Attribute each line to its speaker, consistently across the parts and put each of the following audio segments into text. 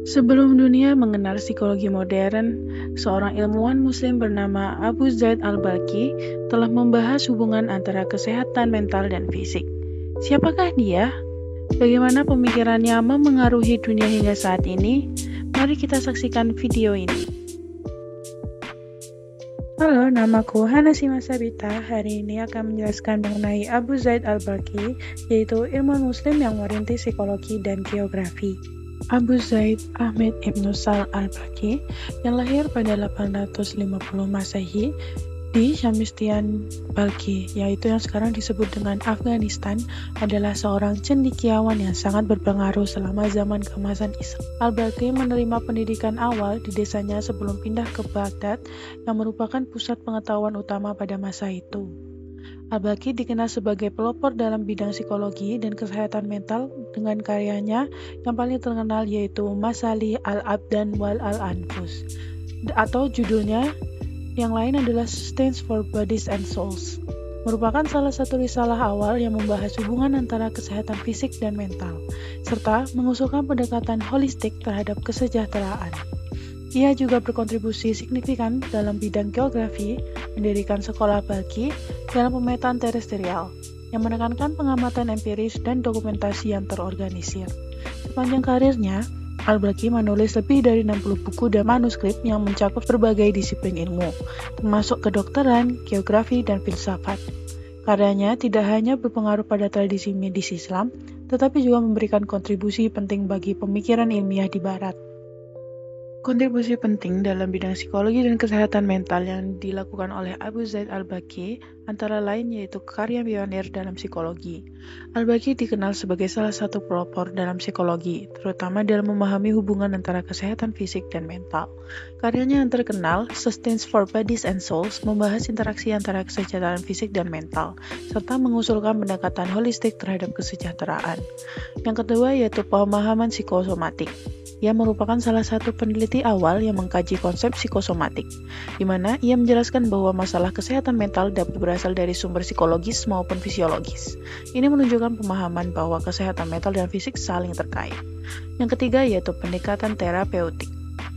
Speaker 1: Sebelum dunia mengenal psikologi modern, seorang ilmuwan Muslim bernama Abu Zaid al-Balkhi telah membahas hubungan antara kesehatan mental dan fisik. Siapakah dia? Bagaimana pemikirannya memengaruhi dunia hingga saat ini? Mari kita saksikan video ini. Halo, namaku Hana Sabita. Hari ini akan menjelaskan mengenai Abu Zaid al-Balkhi, yaitu ilmuwan Muslim yang merintis psikologi dan geografi. Abu Zaid Ahmed Ibnu Sal al-Balkhi yang lahir pada 850 Masehi di Syamistian Balkhi, yaitu yang sekarang disebut dengan Afghanistan, adalah seorang cendekiawan yang sangat berpengaruh selama zaman keemasan Islam. Al-Balkhi menerima pendidikan awal di desanya sebelum pindah ke Baghdad, yang merupakan pusat pengetahuan utama pada masa itu. Al-Balkhi dikenal sebagai pelopor dalam bidang psikologi dan kesehatan mental dengan karyanya yang paling terkenal yaitu Masalih al-Abdan wal al-Anfus, atau judulnya yang lain adalah Sustains for Bodies and Souls, merupakan salah satu risalah awal yang membahas hubungan antara kesehatan fisik dan mental, serta mengusulkan pendekatan holistik terhadap kesejahteraan. Ia juga berkontribusi signifikan dalam bidang geografi, mendirikan sekolah Balkhi dalam pemetaan terestrial, yang menekankan pengamatan empiris dan dokumentasi yang terorganisir. Sepanjang karirnya, Al-Balkhi menulis lebih dari 60 buku dan manuskrip yang mencakup berbagai disiplin ilmu, termasuk kedokteran, geografi, dan filsafat. Karyanya tidak hanya berpengaruh pada tradisi medis Islam, tetapi juga memberikan kontribusi penting bagi pemikiran ilmiah di Barat. Kontribusi penting dalam bidang psikologi dan kesehatan mental yang dilakukan oleh Abu Zaid al-Balkhi antara lain yaitu karya pionir dalam psikologi. Al-Balkhi dikenal sebagai salah satu pelopor dalam psikologi, terutama dalam memahami hubungan antara kesehatan fisik dan mental. Karyanya yang terkenal, Sustains for Bodies and Souls, membahas interaksi antara kesejahteraan fisik dan mental, serta mengusulkan pendekatan holistik terhadap kesejahteraan. Yang kedua yaitu pemahaman psikosomatik. Ia merupakan salah satu peneliti awal yang mengkaji konsep psikosomatik, di mana ia menjelaskan bahwa masalah kesehatan mental dapat berasal dari sumber psikologis maupun fisiologis. Ini menunjukkan pemahaman bahwa kesehatan mental dan fisik saling terkait. Yang ketiga yaitu pendekatan terapeutik.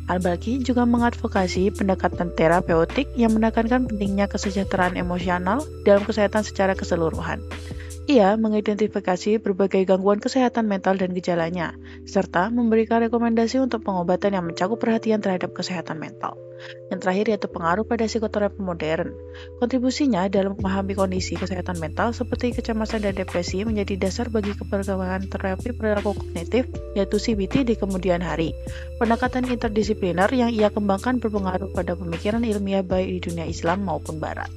Speaker 1: Al-Balkhi juga mengadvokasi pendekatan terapeutik yang menekankan pentingnya kesejahteraan emosional dalam kesehatan secara keseluruhan. Ia mengidentifikasi berbagai gangguan kesehatan mental dan gejalanya, serta memberikan rekomendasi untuk pengobatan yang mencakup perhatian terhadap kesehatan mental. Yang terakhir yaitu pengaruh pada psikoterapi modern. Kontribusinya dalam memahami kondisi kesehatan mental seperti kecemasan dan depresi menjadi dasar bagi perkembangan terapi perilaku kognitif, yaitu CBT di kemudian hari. Pendekatan interdisipliner yang ia kembangkan berpengaruh pada pemikiran ilmiah baik di dunia Islam maupun Barat.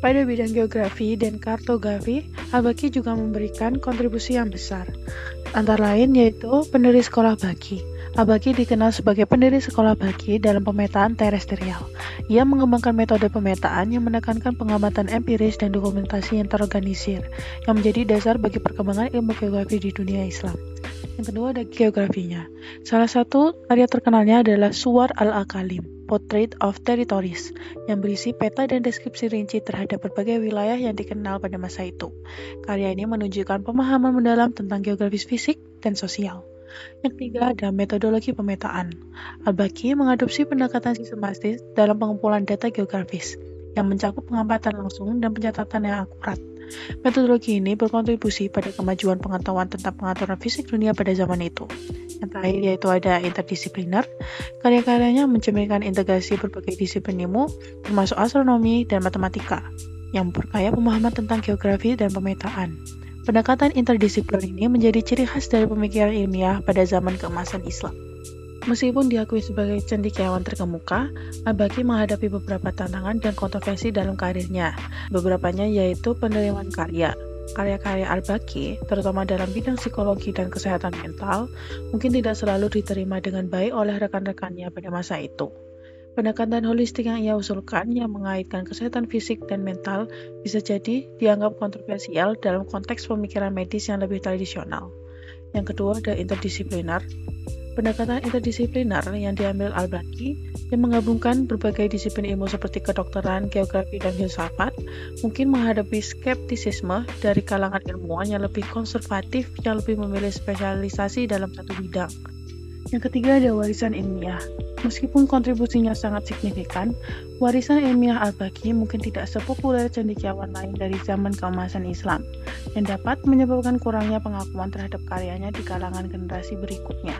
Speaker 1: Pada bidang geografi dan kartografi, Al-Balkhi juga memberikan kontribusi yang besar. Antara lain yaitu pendiri sekolah Balkhi. Al-Balkhi dikenal sebagai pendiri sekolah Balkhi dalam pemetaan terestrial. Ia mengembangkan metode pemetaan yang menekankan pengamatan empiris dan dokumentasi yang terorganisir, yang menjadi dasar bagi perkembangan ilmu geografi di dunia Islam. Yang kedua ada geografinya. Salah satu karya terkenalnya adalah Suwar al-Akalim, Portrait of Territories, yang berisi peta dan deskripsi rinci terhadap berbagai wilayah yang dikenal pada masa itu. Karya ini menunjukkan pemahaman mendalam tentang geografis fisik dan sosial. Yang ketiga ada metodologi pemetaan. Al-Balkhi mengadopsi pendekatan sistematis dalam pengumpulan data geografis, yang mencakup pengamatan langsung dan pencatatan yang akurat. Metodologi ini berkontribusi pada kemajuan pengetahuan tentang pengaturan fisik dunia pada zaman itu. Yang terakhir yaitu ada interdisipliner. Karya-karyanya mencerminkan integrasi berbagai disiplin ilmu, termasuk astronomi dan matematika, yang memperkaya pemahaman tentang geografi dan pemetaan. Pendekatan interdisipliner ini menjadi ciri khas dari pemikiran ilmiah pada zaman keemasan Islam. Meskipun diakui sebagai cendekiawan terkemuka, Al-Balkhi menghadapi beberapa tantangan dan kontroversi dalam karirnya. Beberapanya yaitu penerimaan karya. Karya-karya Al-Balkhi, terutama dalam bidang psikologi dan kesehatan mental, mungkin tidak selalu diterima dengan baik oleh rekan-rekannya pada masa itu. Pendekatan holistik yang ia usulkan yang mengaitkan kesehatan fisik dan mental bisa jadi dianggap kontroversial dalam konteks pemikiran medis yang lebih tradisional. Yang kedua ada interdisipliner. Pendekatan interdisipliner yang diambil Al-Balkhi yang menggabungkan berbagai disiplin ilmu seperti kedokteran, geografi, dan filsafat mungkin menghadapi skeptisisme dari kalangan ilmuwan yang lebih konservatif yang lebih memilih spesialisasi dalam satu bidang. Yang ketiga ada warisan ilmiah. Meskipun kontribusinya sangat signifikan, warisan ilmiah Al-Baqi mungkin tidak sepopuler cendekiawan lain dari zaman keemasan Islam, yang dapat menyebabkan kurangnya pengakuan terhadap karyanya di kalangan generasi berikutnya.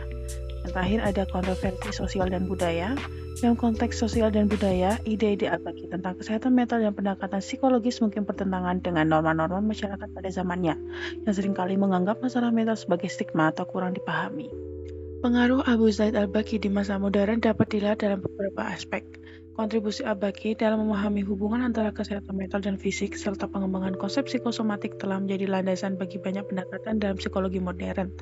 Speaker 1: Yang terakhir ada kontroversi sosial dan budaya. Dalam konteks sosial dan budaya, ide-ide Al-Baqi tentang kesehatan mental dan pendekatan psikologis mungkin bertentangan dengan norma-norma masyarakat pada zamannya, yang seringkali menganggap masalah mental sebagai stigma atau kurang dipahami. Pengaruh Abu Zaid al-Baqi di masa modern dapat dilihat dalam beberapa aspek. Kontribusi al-Baqi dalam memahami hubungan antara kesehatan mental dan fisik serta pengembangan konsep psikosomatik telah menjadi landasan bagi banyak pendekatan dalam psikologi modern,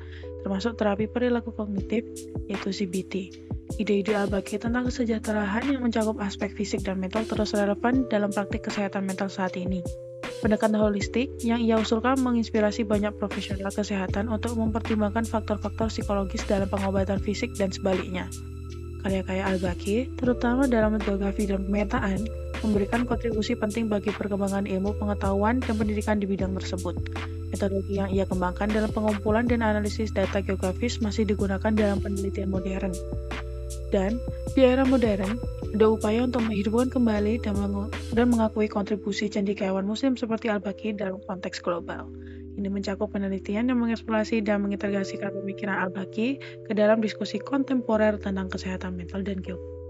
Speaker 1: termasuk terapi perilaku kognitif, yaitu CBT. Ide-ide al-Baqi tentang kesejahteraan yang mencakup aspek fisik dan mental terus relevan dalam praktik kesehatan mental saat ini. Pendekatan holistik yang ia usulkan menginspirasi banyak profesional kesehatan untuk mempertimbangkan faktor-faktor psikologis dalam pengobatan fisik dan sebaliknya. Karya-karya Al-Baqi, terutama dalam etnografi dan pemetaan, memberikan kontribusi penting bagi perkembangan ilmu pengetahuan dan pendidikan di bidang tersebut. Metodologi yang ia kembangkan dalam pengumpulan dan analisis data geografis masih digunakan dalam penelitian modern. Dan di era modern, ada upaya untuk menghidupkan kembali dan mengakui kontribusi cendekiawan Muslim seperti Al-Baqi dalam konteks global. Ini mencakup penelitian yang mengeksplorasi dan mengintegrasikan pemikiran Al-Baqi ke dalam diskusi kontemporer tentang kesehatan mental dan geografis.